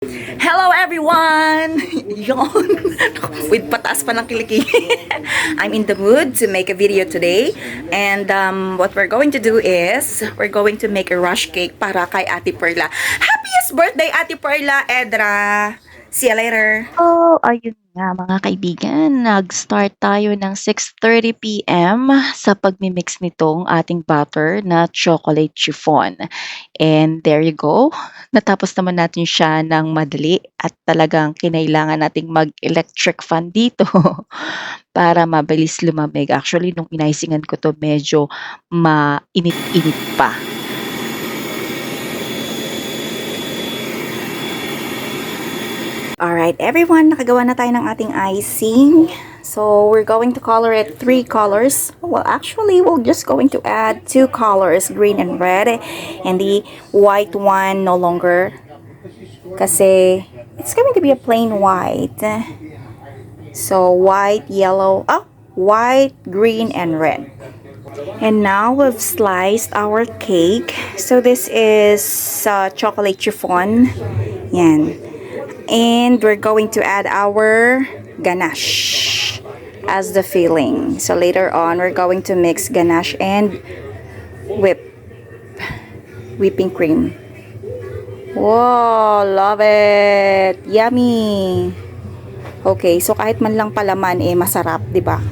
Hello everyone! Yon. With pataas pa ng kilikili. I'm in the mood to make a video today. And what we're going to do is, we're going to make a rush cake para kay Ate Perla. Happiest birthday, Ate Perla, Edra! See you later! Oh, ayun nga mga kaibigan, nag-start tayo ng 6:30 PM sa pagmi-mix nitong ating batter na chocolate chiffon. And there you go, natapos naman natin siya ng madali at talagang kinailangan nating mag-electric fan dito para mabilis lumamig. Actually, nung inisingan ko 'to medyo mainit-init pa. Alright, everyone, nakagawa na tayo ng ating icing. So, we're going to color it 3 colors. Well, actually, we're just going to add 2 colors, green and red. And the white one no longer. Kasi, it's going to be a plain white. So, white, yellow, white, green, and red. And now we've sliced our cake. So, this is chocolate chiffon. Yan. And we're going to add our ganache as the filling. So later on, we're going to mix ganache and whipping cream. Wow, love it! Yummy! Okay, so kahit man lang palaman masarap, 'di ba?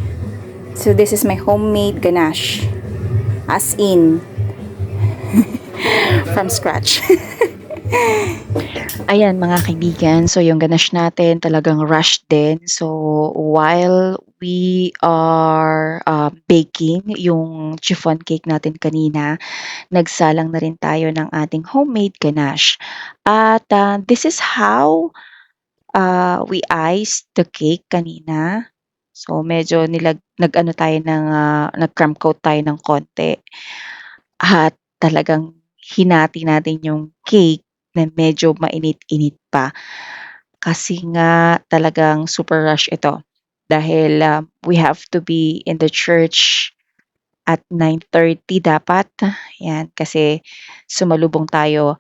So this is my homemade ganache. As in from scratch. Ayan mga kaibigan, so yung ganache natin talagang rush din. So while we are baking yung chiffon cake natin kanina, nagsalang na rin tayo ng ating homemade ganache. At this is how we iced the cake kanina. So medyo nag-ano tayo ng nag-crumb coat tayo ng konti. At talagang hinati natin yung cake na medyo mainit-init pa. Kasi nga talagang super rush ito dahil we have to be in the church at 9:30 dapat. Yan, kasi sumalubong tayo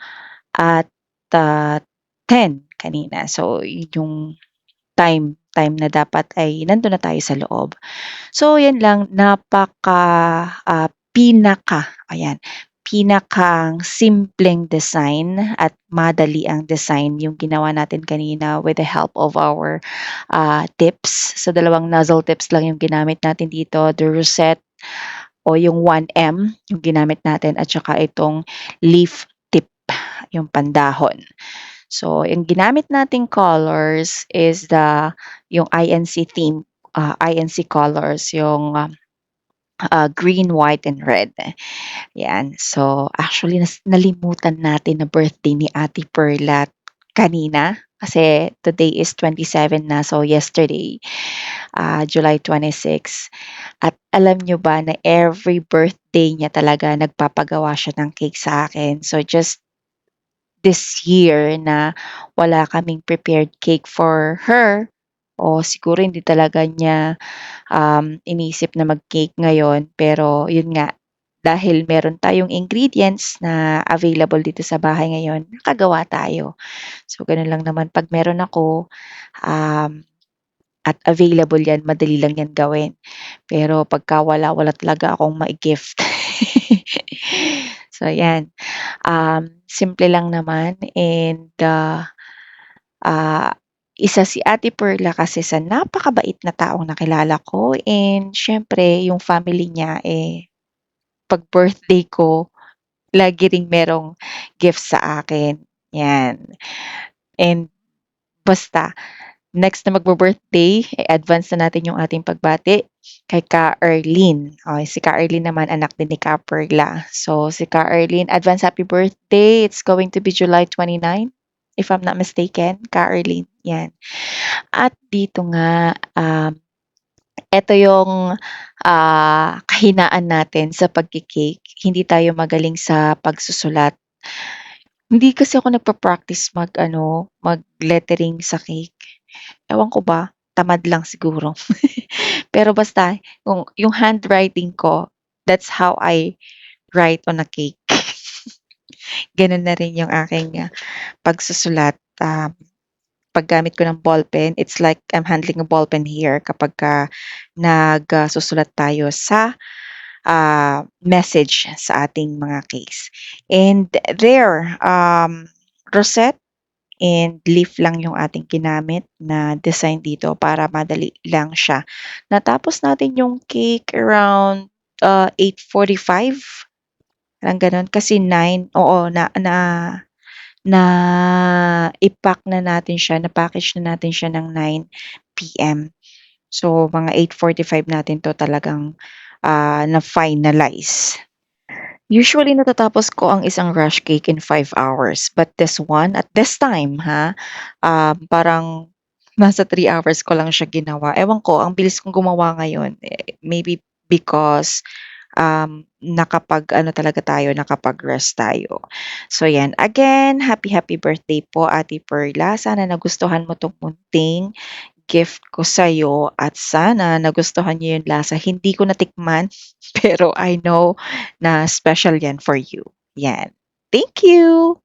at 10 kanina. So, yung time na dapat ay nandun na tayo sa loob. So, yan lang, ayan, pinakang simpleng design at madali ang design yung ginawa natin kanina with the help of our tips. So, dalawang nozzle tips lang yung ginamit natin dito. The rosette o yung 1M yung ginamit natin at saka itong leaf tip, yung pandahon. So, yung ginamit nating colors is yung INC theme, INC colors, yung green, white, and red. Yan. So, actually, nalimutan natin na birthday ni Ate Perla kanina. Kasi today is 27 na. So, yesterday, July 26. At alam nyo ba na every birthday niya talaga nagpapagawa siya ng cake sa akin. So, just this year na wala kaming prepared cake for her o siguro hindi talaga niya inisip na mag-cake ngayon. Pero yun nga, dahil meron tayong ingredients na available dito sa bahay ngayon, nakagawa tayo. So, ganun lang naman. Pag meron ako at available yan, madali lang yan gawin. Pero pagka wala, wala talaga akong mai-gift. So, yan. Simple lang naman and isa si Ate Perla kasi sa napakabait na taong nakilala ko and siyempre yung family niya, 'pag birthday ko lagi ring merong gift sa akin, 'yan. And basta next na magbi-birthday, advance na natin yung ating pagbati kay Ka Erlyn. Si Ka Erlyn naman anak din ni Ka Perla. So si Ka Erlyn, advance happy birthday. It's going to be July 29 if I'm not mistaken, Ka Erlyn, 'yan. At dito nga, eto yung, kahinaan natin sa pagke-cake, hindi tayo magaling sa pagsusulat. Hindi kasi ako nagpa-practice mag-ano, mag-lettering sa cake. Ewan ko ba, tamad lang siguro. Pero basta yung handwriting ko, that's how I write on a cake. Gano'n na rin yung aking, pagsusulat. paggamit ko ng ballpen, it's like I'm handling a ballpen here kapagka susulat tayo sa message sa ating mga case. And there, rosette and leaf lang yung ating ginamit na design dito para madali lang siya. Natapos natin yung cake around 8:45. Parang gano'n kasi 9, oo, i-pack na natin siya, na-package na natin siya ng 9 PM. So, mga 8:45 natin 'to talagang, na-finalize. Usually natatapos ko ang isang rush cake in 5 hours, but this one, at this time parang nasa 3 hours ko lang siya ginawa. Ewan ko, ang bilis kong gumawa ngayon, maybe because, nakapag-ano talaga tayo, nakapag-rest tayo. So 'yan, again, happy, happy birthday po Ate Perla. Sana nagustuhan mo 'tong munting gift ko sa'yo at sana nagustuhan niyo yung lasa. Hindi ko natikman, pero I know na special 'yan for you. 'Yan. Thank you!